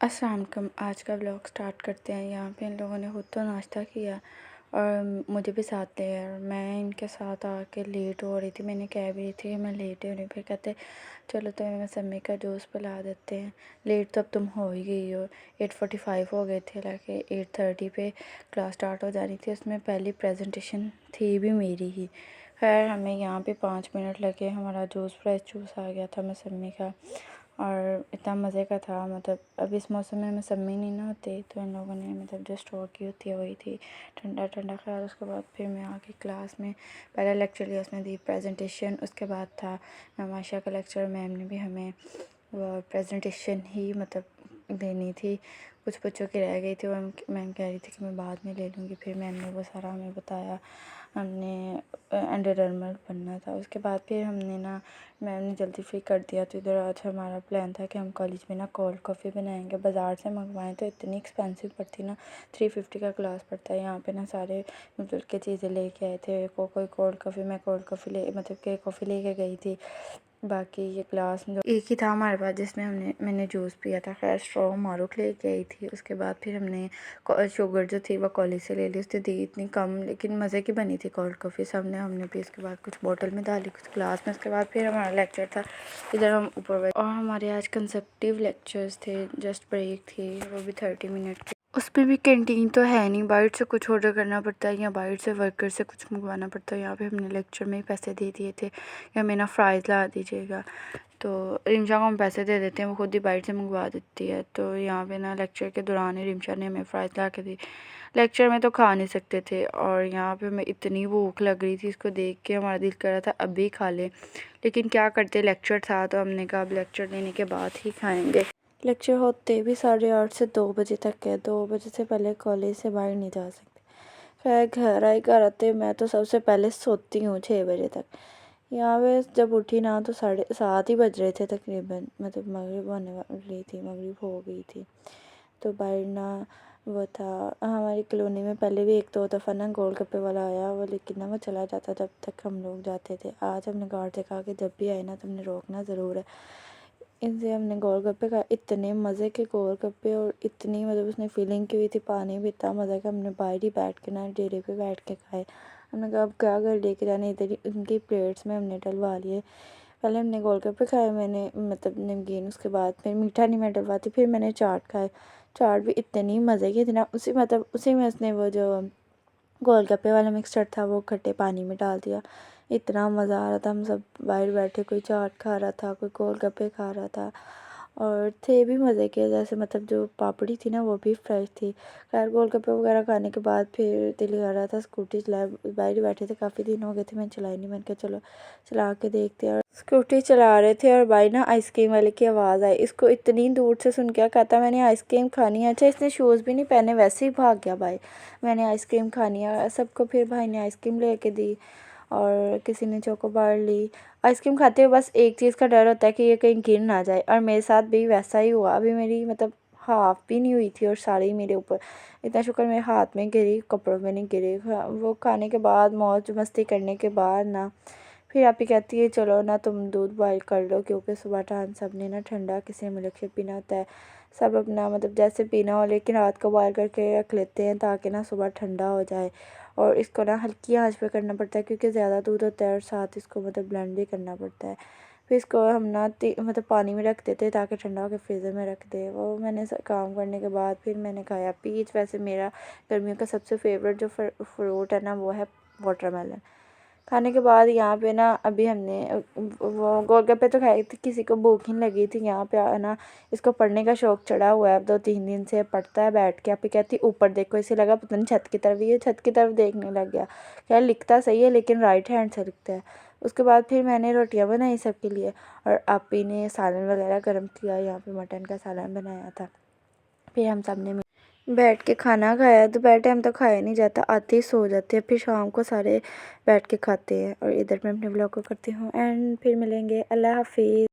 अस्सलाम वालेकुम। आज का व्लॉग स्टार्ट करते हैं। यहाँ पे इन लोगों ने खुद तो नाश्ता किया और मुझे भी साथ ले आया और मैं इनके साथ आके लेट हो रही थी। मैंने कह भी रही थी मैं लेट हो रही, फिर कहते चलो तुम्हें मौसमी का जूस पिला देते हैं। लेट तो अब तुम हो ही गई हो। 8:45 हो गए थे, हालांकि 8:30 पे क्लास स्टार्ट हो जानी थी। उसमें पहली प्रेजेंटेशन थी भी मेरी ही। खैर हमें यहाँ पे 5 मिनट लगे, हमारा जूस फ्रेश जूस आ गया था मौसमी का और इतना मज़े का था। मतलब अब इस मौसम में मौसमी नहीं ना होती, तो इन लोगों ने मतलब जो स्टोर की होती है वही थी, ठंडा ठंडा खाया। उसके बाद फिर मैं आके क्लास में पहला लेक्चर लिया, उसने दी प्रेजेंटेशन। उसके बाद था माशा का लेक्चर। मैम ने भी हमें वो प्रेजेंटेशन ही मतलब देनी थी। कुछ बच्चों की रह गई थी और मैम कह रही थी कि मैं बाद में ले लूँगी। फिर मैम ने वो सारा हमें बताया। हमने अंडर आर्मर बनना था। उसके बाद फिर हमने ना मैम ने जल्दी फ्री कर दिया, तो इधर आज हमारा प्लान था कि हम कॉलेज में ना कोल्ड कॉफ़ी बनाएंगे। बाज़ार से मंगवाएं तो इतनी एक्सपेंसिव पड़ती ना, 350 का ग्लास पड़ता है। यहाँ पे ना सारे मतलब के चीज़ें लेके आए थे। कोई कोल्ड कॉफ़ी, मैं कोल्ड कॉफ़ी ले मतलब के कॉफ़ी लेके गई थी। बाकी ये ग्लास जो एक ही था हमारे पास जिसमें मैंने जूस पिया था। खैर स्ट्रॉ मारूक लेके आई थी। उसके बाद फिर हमने शुगर जो थी वो कॉलेज से ले ली। उसने दी इतनी कम, लेकिन मज़े की बनी थी कोल्ड कॉफ़ी। सबने हमने भी उसके बाद कुछ बोतल में डाली, कुछ ग्लास में। उसके बाद फिर हमारा लेक्चर था। इधर हम ऊपर और हमारे आज कंसेप्टिव लेक्चर्स थे। जस्ट ब्रेक थी, वो भी 30 मिनट की। उसमें भी कैंटीन तो है नहीं, बाहर से कुछ ऑर्डर करना पड़ता है या बाहर से वर्कर से कुछ मंगवाना पड़ता है। यहाँ पे हमने लेक्चर में ही पैसे दे दिए थे कि हमें ना फ्राइज़ ला दीजिएगा, तो रिमशा को हम पैसे दे देते हैं, वो खुद ही बाहर से मंगवा देती है। तो यहाँ पे ना लेक्चर के दौरान ही रिमशा ने हमें फ़्राइज़ ला के दी। लेक्चर में तो खा नहीं सकते थे और यहाँ पे हमें इतनी भूख लग रही थी, इसको देख के हमारा दिल कर रहा था अभी खा लें, लेकिन क्या करते, लेक्चर था तो हमने कहा अब लेक्चर लेने के बाद ही खाएँगे। लेक्चर होते भी 8:30 से 2 बजे तक है। 2 बजे से पहले कॉलेज से बाहर नहीं जा सकते। खैर घर आते मैं तो सबसे पहले सोती हूँ 6 बजे तक। यहाँ पे जब उठी ना तो 7:30 ही बज रहे थे तकरीबन, मतलब मगरिब होने वाली थी, मगरिब हो गई थी। तो बाहर ना वो था, हमारी कॉलोनी में पहले भी एक दो दफ़ा ना गोलगप्पे वाला आया वो, लेकिन ना वो चला जाता जब तक हम लोग जाते थे। आज हमने गार्ड से कहा कि जब भी आए ना तो हमने रोकना ज़रूर है। इनसे हमने गोलगप्पे खाए, इतने मज़े के गोलगप्पे और इतनी मतलब उसने फीलिंग की हुई थी, पानी भी इतना मज़ा का। हमने बाहर ही बैठ के ना डेरे पे बैठ के खाए। हमने कहा अब क्या घर लेके जाने, इधर ही उनकी प्लेट्स में हमने डलवा लिए। पहले हमने गोलगप्पे खाए, मैंने मतलब नमकीन, उसके बाद फिर मीठा नहीं मैं डलवाती, फिर मैंने चाट खाए। चाट भी इतनी मज़े की थी ना, उसी में उसने वो जो गोलगप्पे वाला मिक्सचर था वो खट्टे पानी में डाल दिया। इतना मज़ा आ रहा था, हम सब बाहर बैठे, कोई चाट खा रहा था, कोई गोलगप्पे खा रहा था और थे भी मज़े के। जैसे मतलब जो पापड़ी थी ना वो भी फ्रेश थी। खैर गोलगप्पे वगैरह खाने के बाद फिर दिल कर रहा था स्कूटी चलाए, बाहर ही बैठे थे, काफ़ी दिन हो गए थे मैंने चलाई नहीं। मैंने कहा चलो चला के देखते हैं। और स्कूटी चला रहे थे और भाई ना आइसक्रीम वाले की आवाज़ आई। इसको इतनी दूर से सुन के कहता मैंने आइसक्रीम खानी है। अच्छा इसने शूज़ भी नहीं पहने, वैसे ही भाग गया भाई, मैंने आइसक्रीम खानी है। सबको फिर भाई ने आइसक्रीम लेके दी और किसी ने चोकोबार ली। आइसक्रीम खाते हुए बस एक चीज़ का डर होता है कि ये कहीं गिर ना जाए, और मेरे साथ भी वैसा ही हुआ। अभी मेरी मतलब हाफ़ भी नहीं हुई थी और साड़ी मेरे ऊपर, इतना शुक्र मेरे हाथ में गिरी, कपड़ों में नहीं गिरी। वो खाने के बाद मौज मस्ती करने के बाद ना फिर आप ही कहती है चलो ना तुम दूध बॉयल कर लो, क्योंकि सुबह टाइम सब ने ना ठंडा, किसी ने मिल्क शेक पीना होता है, सब अपना मतलब जैसे पीना हो, लेकिन रात को बॉयल करके रख लेते हैं ताकि ना सुबह ठंडा हो जाए। और इसको ना हल्की आंच पे करना पड़ता है क्योंकि ज़्यादा दूध होता है और साथ इसको मतलब ब्लेंड भी करना पड़ता है। फिर इसको हम ना मतलब पानी में रख देते ताकि ठंडा होकर फ्रीज़र में रख दे। वो मैंने काम करने के बाद फिर मैंने खाया पीच। वैसे मेरा गर्मियों का सबसे फेवरेट जो फ्रूट है ना वो है वाटरमेलन। खाने के बाद यहाँ पे ना अभी हमने वो गोलगप्पे तो खाए थे, किसी को भूख ही लगी थी। यहाँ पे ना इसको पढ़ने का शौक़ चढ़ा हुआ है, अब 2-3 दिन से पढ़ता है बैठ के। आप ही कहती ऊपर देखो, इसे लगा पता नहीं छत की तरफ, ये छत की तरफ देखने लग गया। खैर लिखता सही है लेकिन राइट हैंड से लिखता है। उसके बाद फिर मैंने रोटियाँ बनाई सबके लिए और आपी ने सालन वगैरह गर्म किया। यहाँ पे मटन का सालन बनाया था। फिर हम सब ने बैठ के खाना खाया। दोपहर टाइम तो खाया नहीं जाता, आते ही सो जाते हैं, फिर शाम को सारे बैठ के खाते हैं। और इधर मैं अपने ब्लॉग को करती हूँ एंड फिर मिलेंगे। अल्लाह हाफिज़।